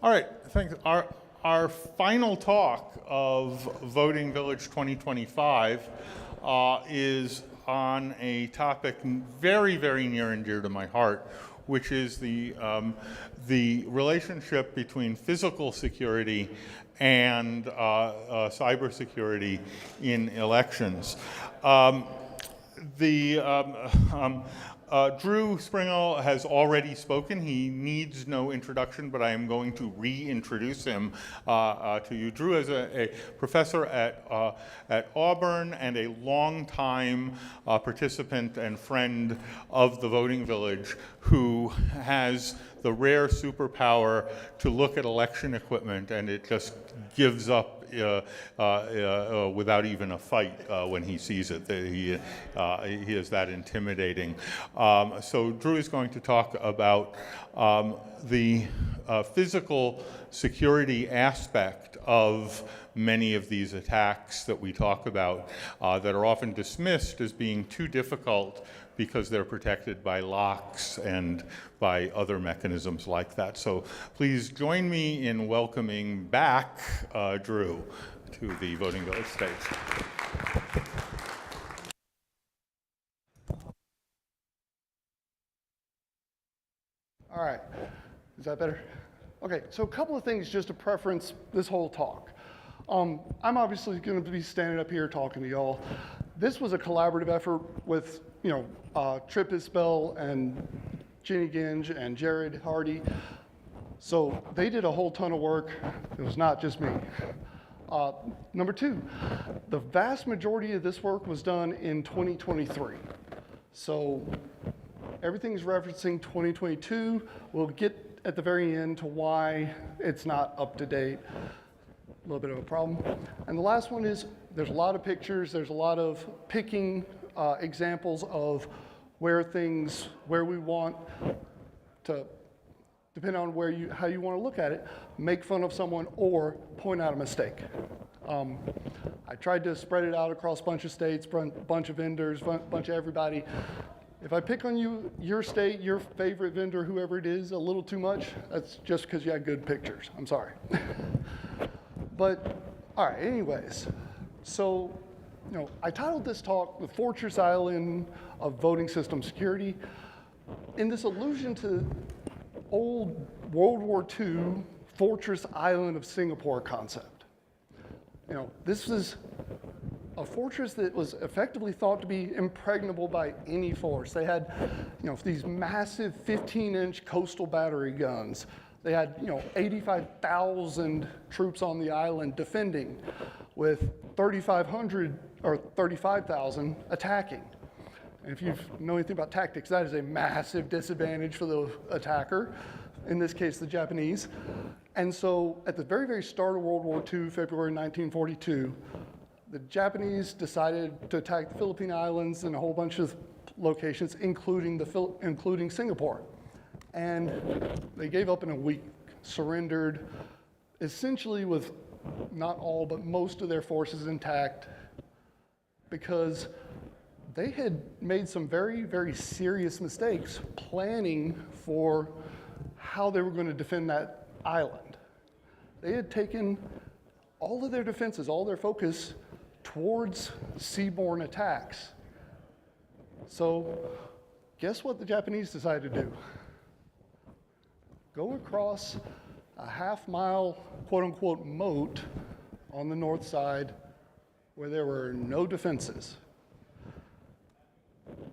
All right, thanks. Our final talk of Voting Village 2025 is on a topic very, very near and dear to my heart, which is the relationship between physical security and cybersecurity in elections. Drew Springall has already spoken. He needs no introduction, but I am going to reintroduce him to you. Drew is a professor at Auburn and a longtime participant and friend of the Voting Village, who has the rare superpower to look at election equipment and it just gives up without even a fight when he sees it. He is that intimidating. So Drew is going to talk about the physical security aspect of many of these attacks that we talk about that are often dismissed as being too difficult because they're protected by locks and by other mechanisms like that. So please join me in welcoming back Drew to the Voting Village stage. All right, is that better? Okay, so a couple of things just to preference this whole talk. I'm obviously going to be standing up here talking to y'all. This was a collaborative effort with, Trip Isbell and Jenny Ginge and Jared Hardy. So they did a whole ton of work. It was not just me. Number two, the vast majority of this work was done in 2023. So everything's referencing 2022. We'll get at the very end to why it's not up to date. A little bit of a problem. And the last one is there's a lot of pictures, there's a lot of picking examples of where we want to, depending on how you want to look at it, make fun of someone or point out a mistake. I tried to spread it out across a bunch of states, bunch of vendors, bunch of everybody. If I pick on your state, your favorite vendor, whoever it is, a little too much, that's just because you had good pictures. I'm sorry. But, all right, anyways. So, I titled this talk, The Fortress Island of Voting System Security, in this allusion to old World War II Fortress Island of Singapore concept. This is a fortress that was effectively thought to be impregnable by any force. They had, these massive 15-inch coastal battery guns. They had, 85,000 troops on the island defending, with 3,500 or 35,000 attacking. And if you know anything about tactics, that is a massive disadvantage for the attacker, in this case, the Japanese. And so at the very, very start of World War II, February 1942, the Japanese decided to attack the Philippine Islands and a whole bunch of locations, including Singapore. And they gave up in a week, surrendered, essentially with not all, but most of their forces intact, because they had made some very, very serious mistakes planning for how they were going to defend that island. They had taken all of their defenses, all their focus towards seaborne attacks. So guess what the Japanese decided to do? Go across a half-mile, quote-unquote, moat on the north side where there were no defenses.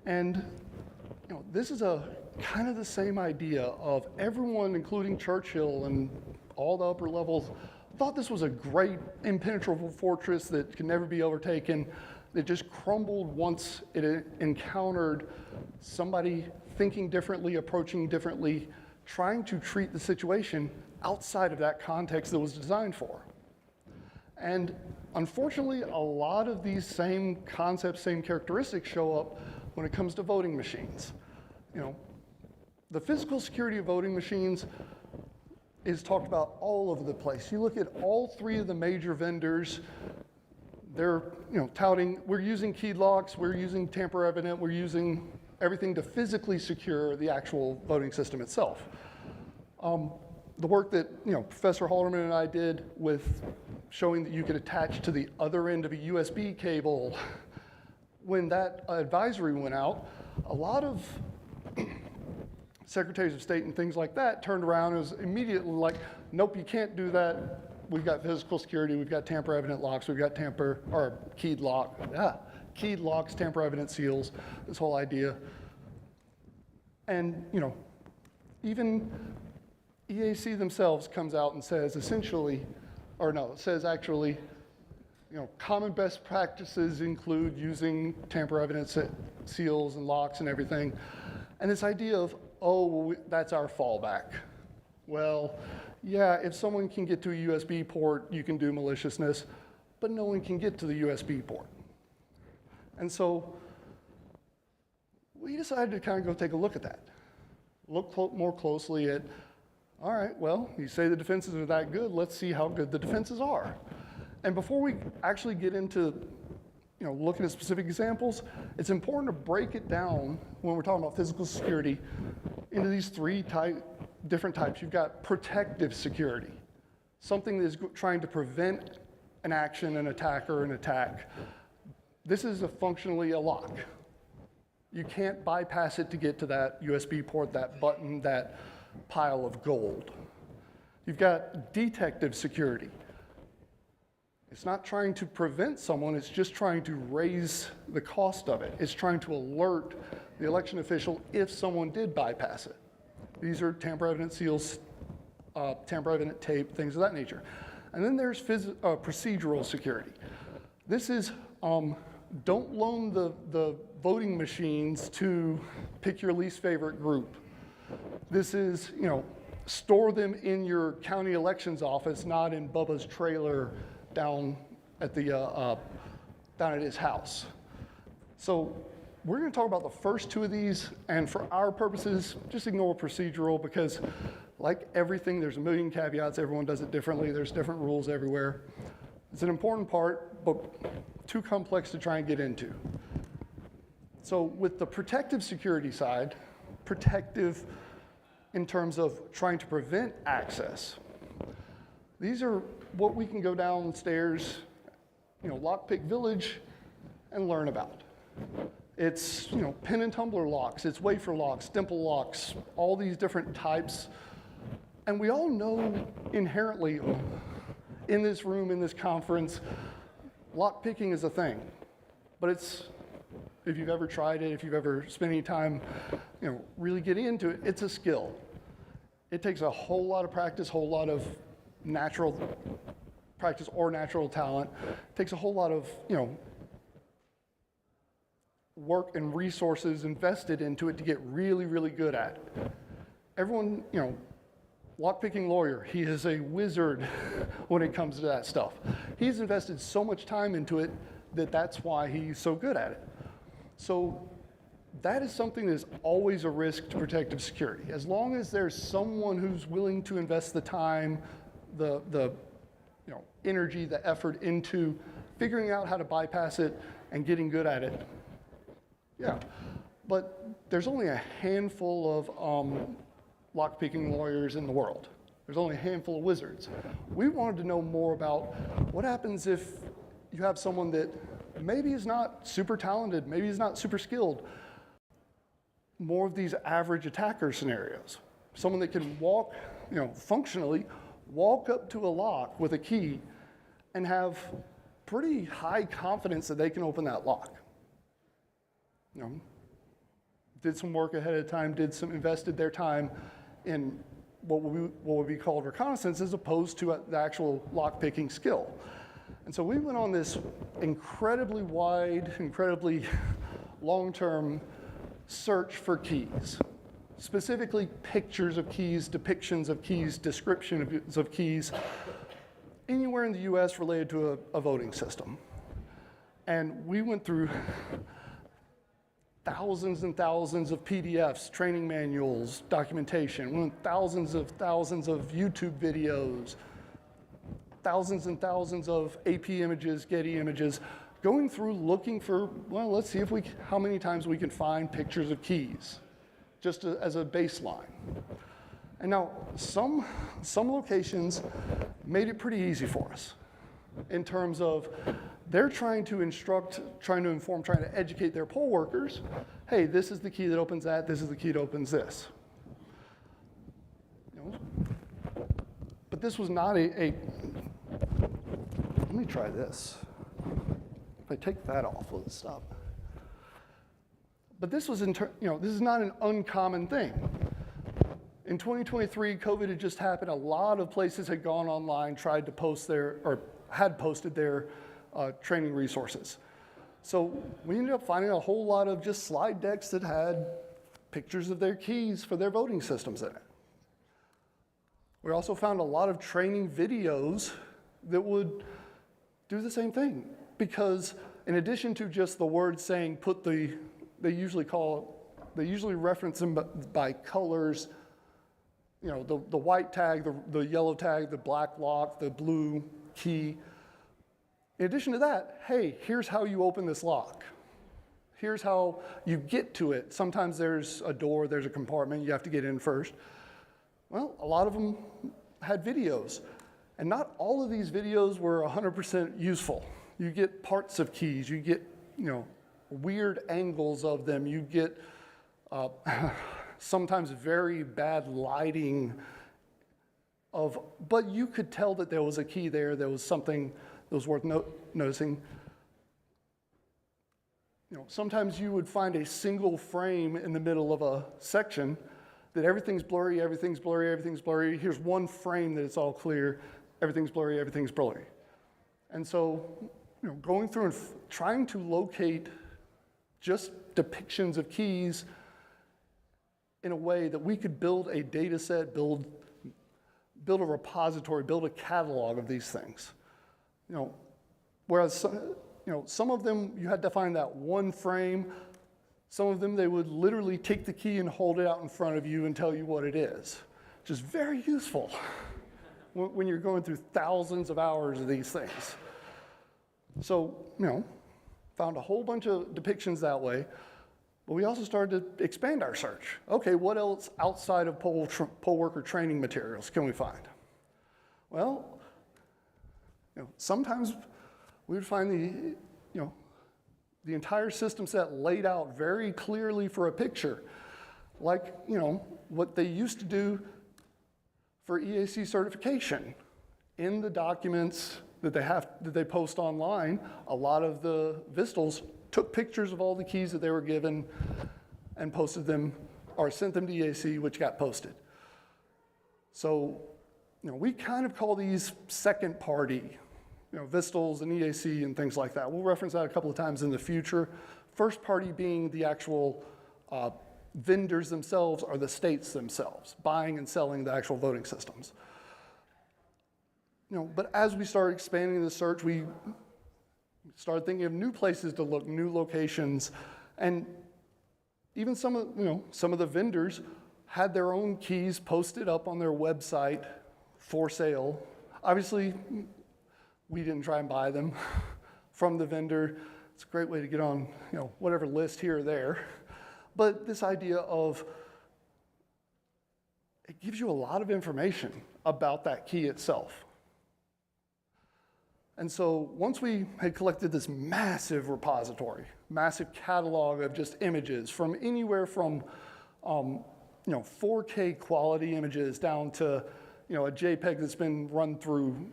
And this is a kind of the same idea of everyone, including Churchill and all the upper levels, thought this was a great impenetrable fortress that could never be overtaken. It just crumbled once it encountered somebody thinking differently, approaching differently, trying to treat the situation outside of that context that was designed for. And unfortunately, a lot of these same concepts, same characteristics show up when it comes to voting machines. The physical security of voting machines is talked about all over the place. You look at all three of the major vendors, they're touting, we're using keyed locks, we're using tamper-evident, we're using everything to physically secure the actual voting system itself. the work that Professor Halderman and I did with showing that you could attach to the other end of a USB cable, when that advisory went out, a lot of secretaries of state and things like that turned around and was immediately like, nope, you can't do that. We've got physical security, we've got tamper-evident locks, we've got keyed locks, tamper-evident seals, this whole idea. And even EAC themselves comes out and says essentially, actually, common best practices include using tamper-evident seals and locks and everything. And this idea of, oh, well, that's our fallback. Well, yeah, if someone can get to a USB port, you can do maliciousness, but no one can get to the USB port. And so we decided to kind of go take a look at that. Look more closely at, all right, well, you say the defenses are that good, let's see how good the defenses are. And before we actually get into looking at specific examples, it's important to break it down when we're talking about physical security into these three different types. You've got protective security, something that is trying to prevent an action, an attack, or an attack. This is functionally a lock. You can't bypass it to get to that USB port, that button, that pile of gold. You've got detective security. It's not trying to prevent someone, it's just trying to raise the cost of it. It's trying to alert the election official if someone did bypass it. These are tamper-evident seals, tamper-evident tape, things of that nature. And then there's procedural security. This is, don't loan the voting machines to pick your least favorite group. This is, store them in your county elections office, not in Bubba's trailer down at his house. So we're going to talk about the first two of these, and for our purposes, just ignore procedural because, like everything, there's a million caveats. Everyone does it differently. There's different rules everywhere. It's an important part, but too complex to try and get into. So with the protective security side, protective in terms of trying to prevent access, these are what we can go downstairs, Lockpick Village, and learn about. It's, pin and tumbler locks, it's wafer locks, dimple locks, all these different types. And we all know inherently in this room, in this conference, lockpicking is a thing. But it's, if you've ever tried it, if you've ever spent any time, really getting into it, it's a skill. It takes a whole lot of practice, whole lot of natural practice or natural talent. It takes a whole lot of, work and resources invested into it to get really, really good at it. Everyone, lockpicking lawyer, he is a wizard when it comes to that stuff. He's invested so much time into it that that's why he's so good at it. So that is something that is always a risk to protective security. As long as there's someone who's willing to invest the time, the energy, the effort into figuring out how to bypass it and getting good at it. Yeah, but there's only a handful of lockpicking lawyers in the world. There's only a handful of wizards. We wanted to know more about what happens if you have someone that maybe is not super talented, maybe is not super skilled. More of these average attacker scenarios. Someone that can walk, functionally, walk up to a lock with a key and have pretty high confidence that they can open that lock. Did some work ahead of time, invested their time in what would be called reconnaissance as opposed to the actual lock-picking skill. And so we went on this incredibly wide, incredibly long-term search for keys, specifically pictures of keys, depictions of keys, descriptions of keys, anywhere in the US related to a voting system. And we went through thousands and thousands of PDFs, training manuals, documentation. We went thousands of YouTube videos, thousands and thousands of AP images, Getty images, going through looking for, well, let's see how many times we can find pictures of keys, just as a baseline. And now, some locations made it pretty easy for us in terms of they're trying to instruct, trying to inform, trying to educate their poll workers. Hey, this is the key that opens that, this is the key that opens this. You know? But this was not let me try this. If I take that off, will it stop? But this was, this is not an uncommon thing. In 2023, COVID had just happened. A lot of places had gone online, tried to post or had posted their training resources. So we ended up finding a whole lot of just slide decks that had pictures of their keys for their voting systems in it. We also found a lot of training videos that would do the same thing, because in addition to just the word saying they usually reference them by colors, you know, the white tag, the yellow tag, the black lock, the blue key. In addition to that, hey, here's how you open this lock. Here's how you get to it. Sometimes there's a door, there's a compartment, you have to get in first. Well, a lot of them had videos, and not all of these videos were 100% useful. You get parts of keys, you get, weird angles of them, you get sometimes very bad lighting but you could tell that there was a key there was something that was worth noticing. Sometimes you would find a single frame in the middle of a section that everything's blurry, everything's blurry, everything's blurry. Here's one frame that it's all clear, everything's blurry, everything's blurry. And so, going through and trying to locate just depictions of keys in a way that we could build a data set, build a repository, build a catalog of these things. Whereas some of them you had to find that one frame. Some of them they would literally take the key and hold it out in front of you and tell you what it is, which is very useful when you're going through thousands of hours of these things. So, found a whole bunch of depictions that way, but we also started to expand our search. Okay, what else outside of poll worker training materials can we find? Well, sometimes we would find the entire system set laid out very clearly for a picture, like what they used to do for EAC certification. In the documents that they post online, a lot of the Vistals took pictures of all the keys that they were given and posted them, or sent them to EAC, which got posted. So, we kind of call these second party, Vistals and EAC and things like that. We'll reference that a couple of times in the future. First party being the actual vendors themselves or the states themselves, buying and selling the actual voting systems. But as we started expanding the search, we started thinking of new places to look, new locations, and even some of the vendors had their own keys posted up on their website for sale. Obviously, we didn't try and buy them from the vendor. It's a great way to get on, whatever list here or there. But this idea of, it gives you a lot of information about that key itself. And so once we had collected this massive repository, massive catalog of just images from anywhere from 4K quality images down to a JPEG that's been run through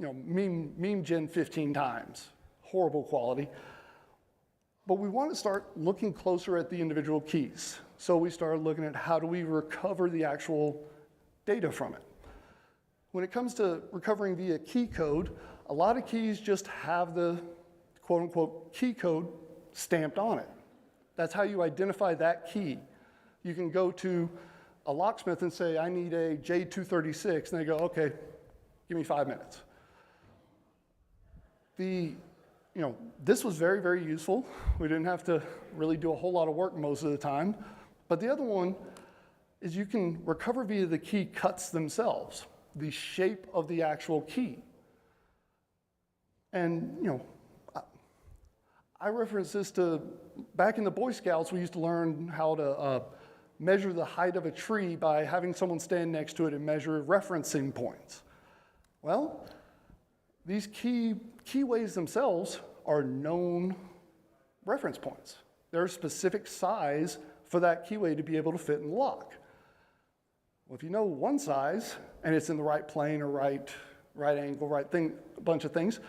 meme gen 15 times, horrible quality. But we want to start looking closer at the individual keys. So we started looking at how do we recover the actual data from it. When it comes to recovering via key code, a lot of keys just have the quote unquote key code stamped on it. That's how you identify that key. You can go to a locksmith and say, I need a J236, and they go, okay, give me 5 minutes. This was very, very useful. We didn't have to really do a whole lot of work most of the time. But the other one is you can recover via the key cuts themselves, the shape of the actual key. And, I reference this to, back in the Boy Scouts, we used to learn how to measure the height of a tree by having someone stand next to it and measure referencing points. Well, these keyways themselves are known reference points. They're a specific size for that keyway to be able to fit in the lock. Well, if you know one size, and it's in the right plane or right angle, right thing, a bunch of things,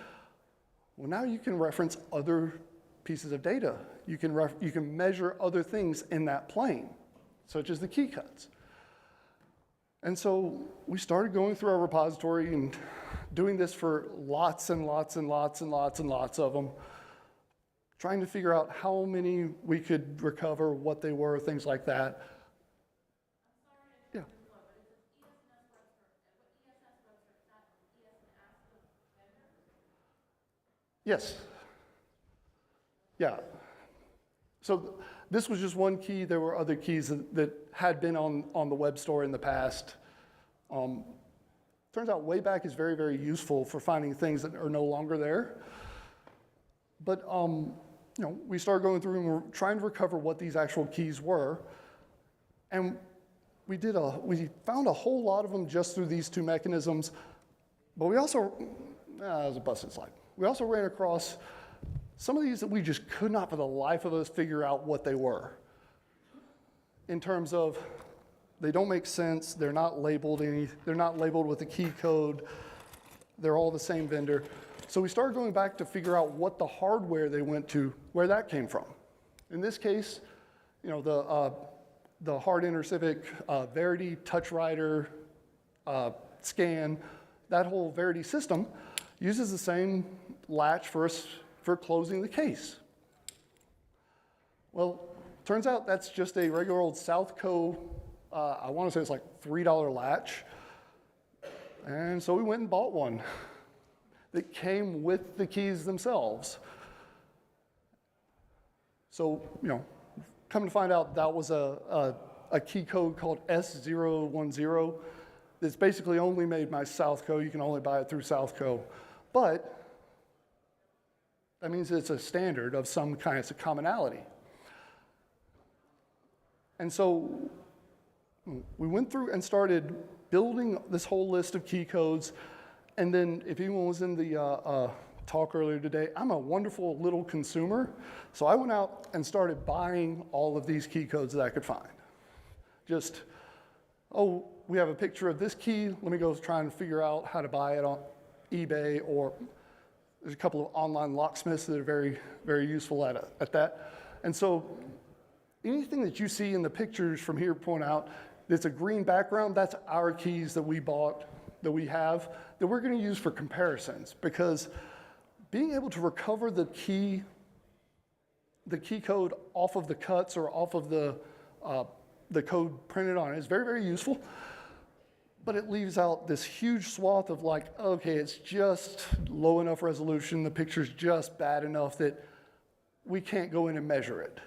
well, now you can reference other pieces of data. You can measure other things in that plane, such as the key cuts. And so we started going through our repository and doing this for lots and lots and lots and lots and lots of them, trying to figure out how many we could recover, what they were, things like that. Yeah. Yes. Yeah. So this was just one key. There were other keys that had been on the web store in the past. Turns out way back is very, very useful for finding things that are no longer there. But we started going through and we're trying to recover what these actual keys were. And we found a whole lot of them just through these two mechanisms. But we also, that was a busted slide. We also ran across some of these that we just could not for the life of us figure out what they were. In terms of, they don't make sense, they're not labeled with a key code, they're all the same vendor. So we started going back to figure out what the hardware they went to, where that came from. In this case, the Hard InterCivic Verity TouchWriter scan, that whole Verity system uses the same latch for closing the case. Well, turns out that's just a regular old Southco, I want to say it's like $3 latch. And so we went and bought one that came with the keys themselves. So, come to find out that was a key code called S010. It's basically only made by Southco. You can only buy it through Southco. But that means it's a standard of some kind of commonality. And so we went through and started building this whole list of key codes. And then if anyone was in the talk earlier today, I'm a wonderful little consumer. So I went out and started buying all of these key codes that I could find. Just, oh, we have a picture of this key. Let me go try and figure out how to buy it on eBay, or there's a couple of online locksmiths that are very, very useful at that. And so anything that you see in the pictures from here point out that's a green background, that's our keys that we bought, that we have, that we're going to use for comparisons, because being able to recover the key code off of the cuts or off of the code printed on it is very, very useful. But it leaves out this huge swath of like, okay, it's just low enough resolution, the picture's just bad enough that we can't go in and measure it.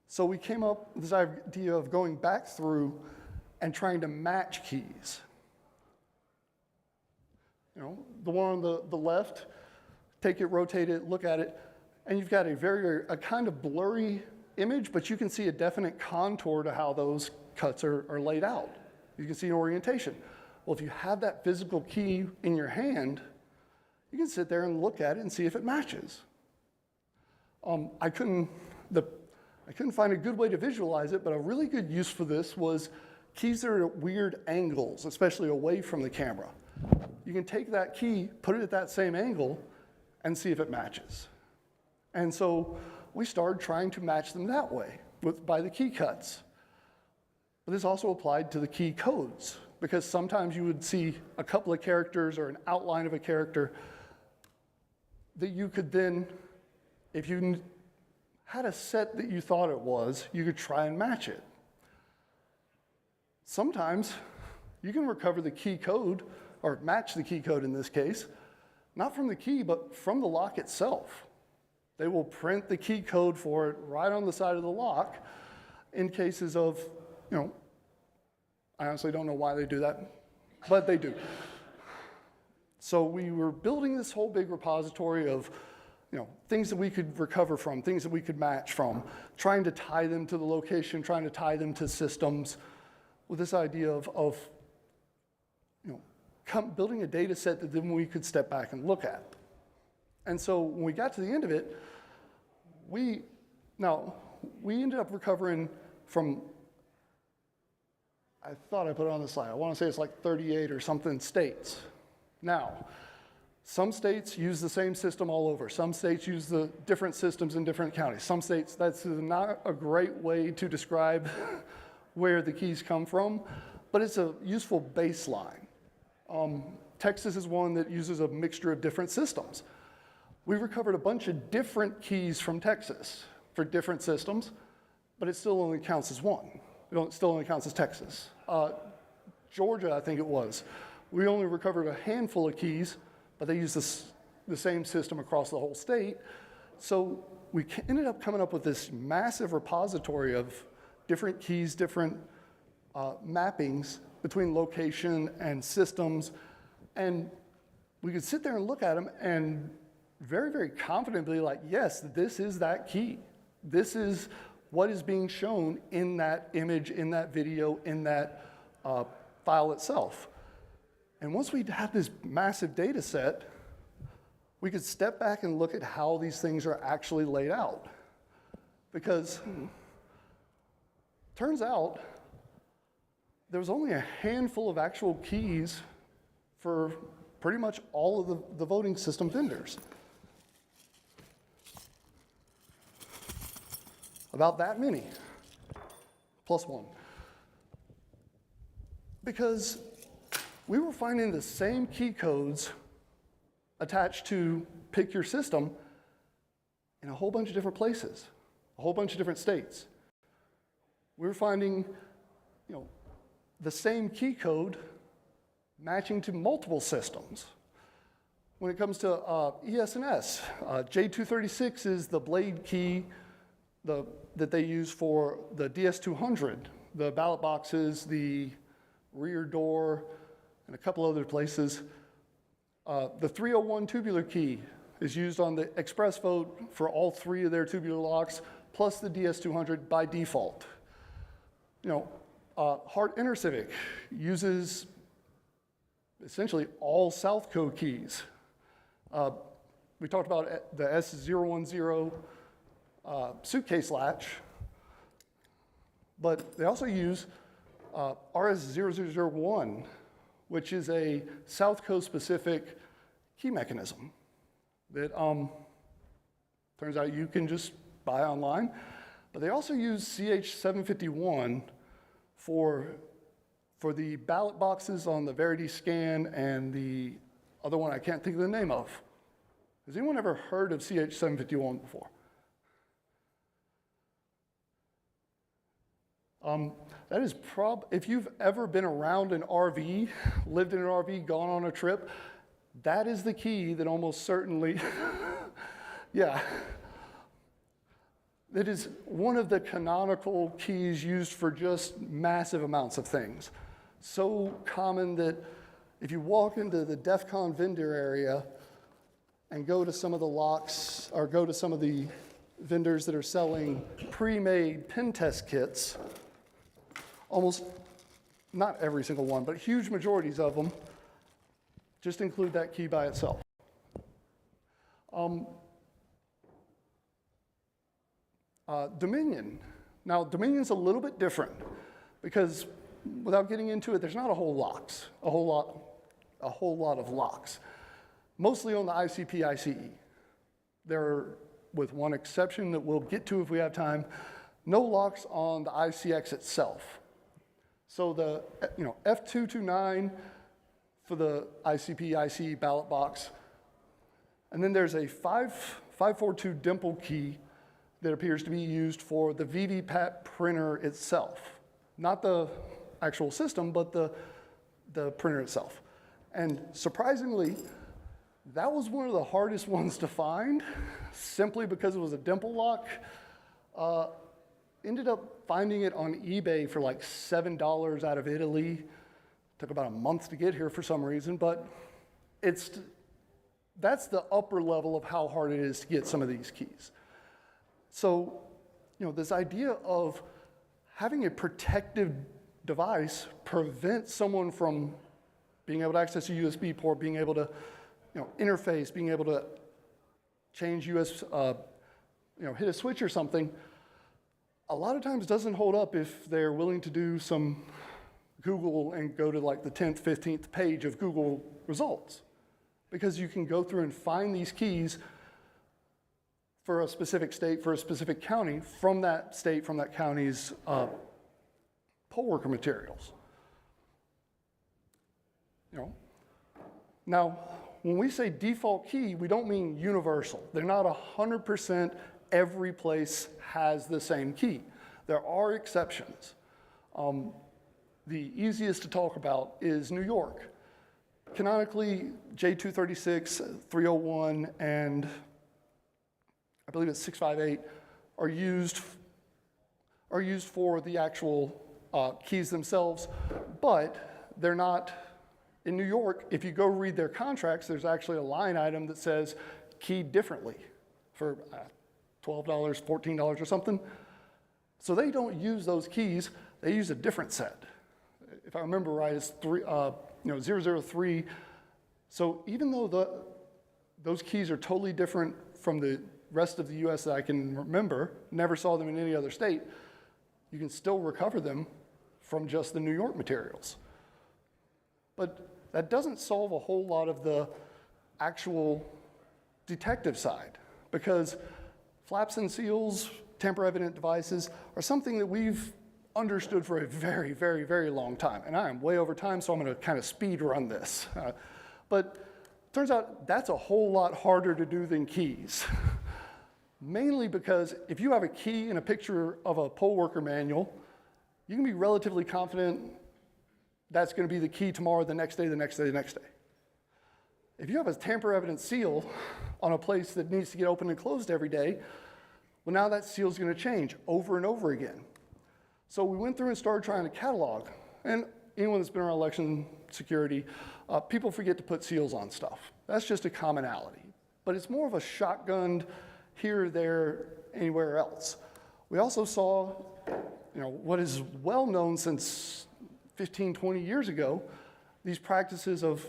So we came up with this idea of going back through and trying to match keys. The one on the left, take it, rotate it, look at it, and you've got a kind of blurry image, but you can see a definite contour to how those cuts are laid out. You can see an orientation. Well, if you have that physical key in your hand, you can sit there and look at it and see if it matches. I couldn't find a good way to visualize it, but a really good use for this was keys that are at weird angles, especially away from the camera. You can take that key, put it at that same angle, and see if it matches. And so we started trying to match them that way by the key cuts. But this also applied to the key codes, because sometimes you would see a couple of characters or an outline of a character that you could then, if you had a set that you thought it was, you could try and match it. Sometimes you can recover the key code, or match the key code in this case, not from the key, but from the lock itself. They will print the key code for it right on the side of the lock in cases of, I honestly don't know why they do that, but they do. So we were building this whole big repository of, things that we could recover from, things that we could match from, trying to tie them to the location, trying to tie them to systems, with this idea of building a data set that then we could step back and look at. And so when we got to the end of it, we ended up recovering from, I thought I put it on the slide, I want to say it's like 38 or something states. Now, some states use the same system all over. Some states use the different systems in different counties. Some states, that's not a great way to describe where the keys come from, but it's a useful baseline. Texas is one that uses a mixture of different systems. We recovered a bunch of different keys from Texas for different systems, but it still only counts as one. It still only counts as Texas. Georgia, I think it was, we only recovered a handful of keys, but they use the same system across the whole state. So we ended up coming up with this massive repository of different keys, different mappings between location and systems. And we could sit there and look at them and very, very confidently like, yes, this is that key. This is what is being shown in that image, in that video, in that file itself. And once we had this massive data set, we could step back and look at how these things are actually laid out. Because turns out there was only a handful of actual keys for pretty much all of the voting system vendors. About that many, plus one. Because we were finding the same key codes attached to pick your system in a whole bunch of different places, a whole bunch of different states. We were finding, the same key code matching to multiple systems. When it comes to ES&S, J236 is the blade key that they use for the DS200, the ballot boxes, the rear door, and a couple other places. The 301 tubular key is used on the express vote for all three of their tubular locks, plus the DS200 by default. Hart Intercivic uses essentially all South Code keys. We talked about the S010 suitcase latch, but they also use RS0001, which is a South Code specific key mechanism that turns out you can just buy online. But they also use CH751 for the ballot boxes on the Verity scan and the other one I can't think of the name of. Has anyone ever heard of CH751 before? That is if you've ever been around an RV, lived in an RV, gone on a trip, that is the key that almost certainly, yeah. It is one of the canonical keys used for just massive amounts of things. So common that if you walk into the DEF CON vendor area and go to some of the locks, or go to some of the vendors that are selling pre-made pen test kits, almost, not every single one, but huge majorities of them just include that key by itself. Dominion. Now, Dominion's a little bit different because without getting into it, there's not a whole lot of locks. Mostly on the ICP, ICE. There are, with one exception that we'll get to if we have time, no locks on the ICX itself. So the F229 for the ICP, ICE ballot box, and then there's a 542 dimple key that appears to be used for the VVPAT printer itself. Not the actual system, but the printer itself. And surprisingly, that was one of the hardest ones to find, simply because it was a dimple lock. Ended up finding it on eBay for like $7 out of Italy. Took about a month to get here for some reason, but it's that's the upper level of how hard it is to get some of these keys. So, this idea of having a protective device prevents someone from being able to access a USB port, being able to, interface, being able to change hit a switch or something. A lot of times doesn't hold up if they're willing to do some Google and go to like the 10th, 15th page of Google results. Because you can go through and find these keys for a specific state, for a specific county, from that state, from that county's poll worker materials. Now, when we say default key, we don't mean universal. They're not 100% every place has the same key. There are exceptions. The easiest to talk about is New York. Canonically, J236, 301, and I believe it's 658 are used for the actual keys themselves, but they're not. In New York, if you go read their contracts, there's actually a line item that says keyed differently for $12, $14 or something. So they don't use those keys, they use a different set. If I remember right, it's 003. So even though those keys are totally different from the rest of the US that I can remember, never saw them in any other state, you can still recover them from just the New York materials. But that doesn't solve a whole lot of the actual detective side, because flaps and seals, tamper-evident devices, are something that we've understood for a very, very, very long time. And I am way over time, so I'm going to kind of speed run this. But turns out that's a whole lot harder to do than keys. Mainly because if you have a key and a picture of a poll worker manual, you can be relatively confident that's going to be the key tomorrow, the next day, the next day, the next day. If you have a tamper-evident seal on a place that needs to get opened and closed every day, well, now that seal's going to change over and over again. So we went through and started trying to catalog. And anyone that's been around election security, people forget to put seals on stuff. That's just a commonality. But it's more of a shotgunned here, there, anywhere else. We also saw, what is well known since 15, 20 years ago, these practices of,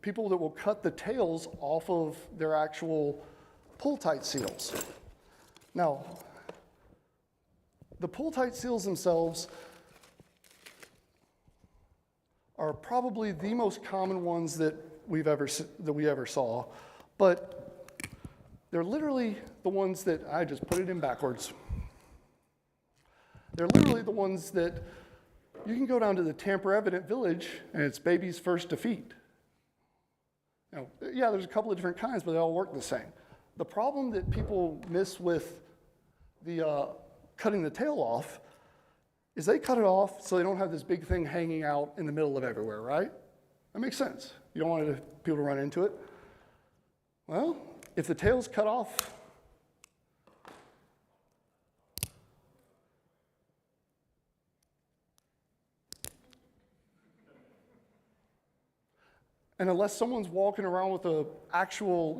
people that will cut the tails off of their actual pull-tight seals. Now, the pull-tight seals themselves are probably the most common ones that we ever saw, but they're literally the ones that, I just put it in backwards. They're literally the ones that you can go down to the tamper-evident village and it's baby's first defeat. Yeah, there's a couple of different kinds, but they all work the same. The problem that people miss with the cutting the tail off is they cut it off so they don't have this big thing hanging out in the middle of everywhere, right? That makes sense. You don't want people to run into it. Well, if the tail's cut off, and unless someone's walking around with an actual,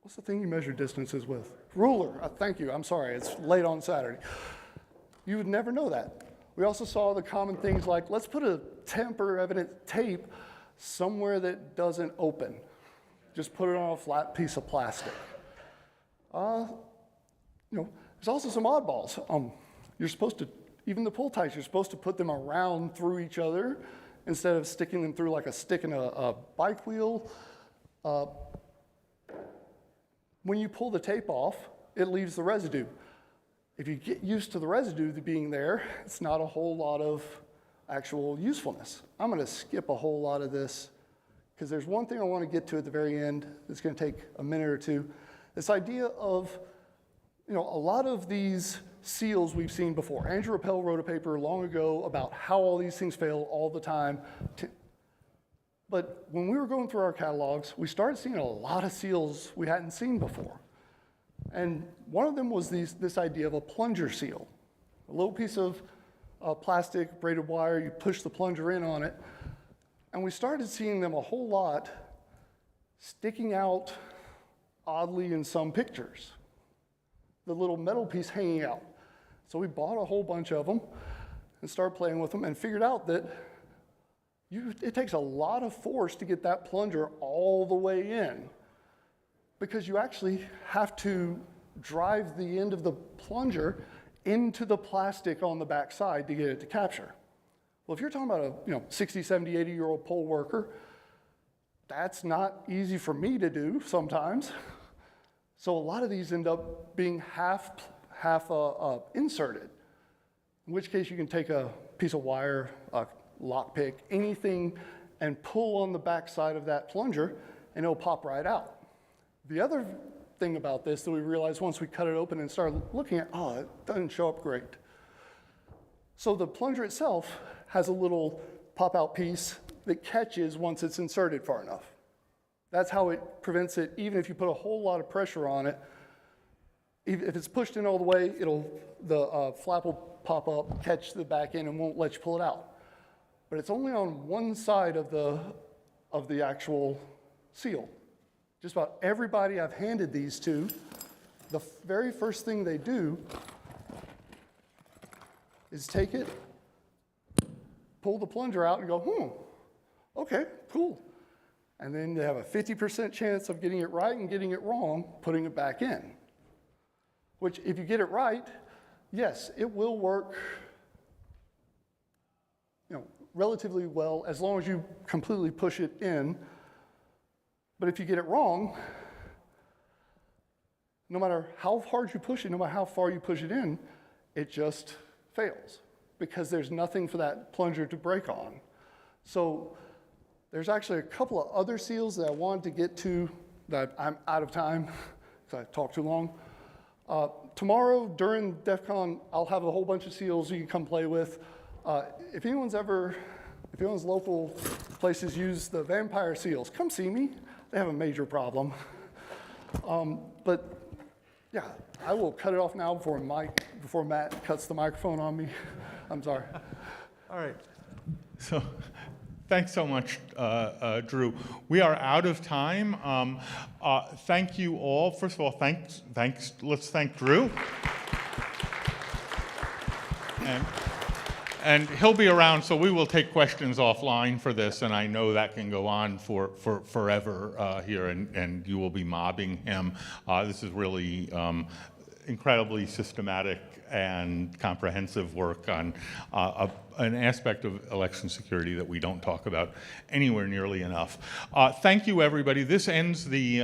what's the thing you measure distances with? Ruler. Thank you. I'm sorry. It's late on Saturday. You would never know that. We also saw the common things like, let's put a tamper-evident tape somewhere that doesn't open. Just put it on a flat piece of plastic. There's also some oddballs. You're supposed to, even the pull ties, you're supposed to put them around through each other instead of sticking them through like a stick in a bike wheel. When you pull the tape off, it leaves the residue. If you get used to the residue being there, it's not a whole lot of actual usefulness. I'm going to skip a whole lot of this because there's one thing I want to get to at the very end that's going to take a minute or two. This idea of, a lot of these seals we've seen before. Andrew Rappel wrote a paper long ago about how all these things fail all the time. But when we were going through our catalogs, we started seeing a lot of seals we hadn't seen before. And one of them was this idea of a plunger seal. A little piece of plastic, braided wire, you push the plunger in on it. And we started seeing them a whole lot sticking out oddly in some pictures. The little metal piece hanging out. So we bought a whole bunch of them and started playing with them and figured out that it takes a lot of force to get that plunger all the way in, because you actually have to drive the end of the plunger into the plastic on the back side to get it to capture. Well, if you're talking about a 60, 70, 80-year-old pole worker, that's not easy for me to do sometimes. So a lot of these end up being half inserted, in which case you can take a piece of wire, a lockpick, anything, and pull on the back side of that plunger, and it'll pop right out. The other thing about this that we realized once we cut it open and started looking at, it doesn't show up great. So the plunger itself has a little pop-out piece that catches once it's inserted far enough. That's how it prevents it, even if you put a whole lot of pressure on it. If it's pushed in all the way, the flap will pop up, catch the back end, and won't let you pull it out. But it's only on one side of the actual seal. Just about everybody I've handed these to, the very first thing they do is take it, pull the plunger out, and go, okay, cool. And then they have a 50% chance of getting it right and getting it wrong, putting it back in. Which, if you get it right, yes, it will work relatively well as long as you completely push it in. But if you get it wrong, no matter how hard you push it, no matter how far you push it in, it just fails because there's nothing for that plunger to break on. So there's actually a couple of other seals that I wanted to get to that I'm out of time because I talked too long. Tomorrow during DEF CON, I'll have a whole bunch of seals you can come play with. If anyone's local places use the vampire seals, come see me. They have a major problem. But yeah, I will cut it off now before Matt cuts the microphone on me. I'm sorry. All right. So thanks so much, Drew. We are out of time. Thank you all. First of all, thanks. Let's thank Drew. And he'll be around, so we will take questions offline for this, and I know that can go on for forever here, and you will be mobbing him. This is really incredibly systematic and comprehensive work on an aspect of election security that we don't talk about anywhere nearly enough. Thank you, everybody. This ends the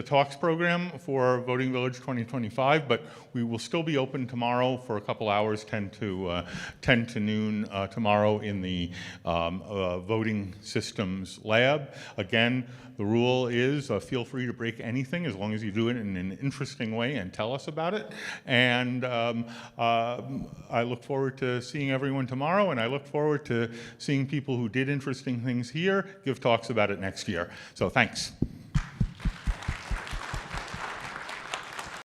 talks program for Voting Village 2025, but we will still be open tomorrow for a couple hours, 10 to noon tomorrow in the voting systems lab. Again, the rule is feel free to break anything as long as you do it in an interesting way and tell us about it. And I look forward to seeing everyone tomorrow, and I look forward to seeing people who did interesting things here give talks about it next year. So thanks.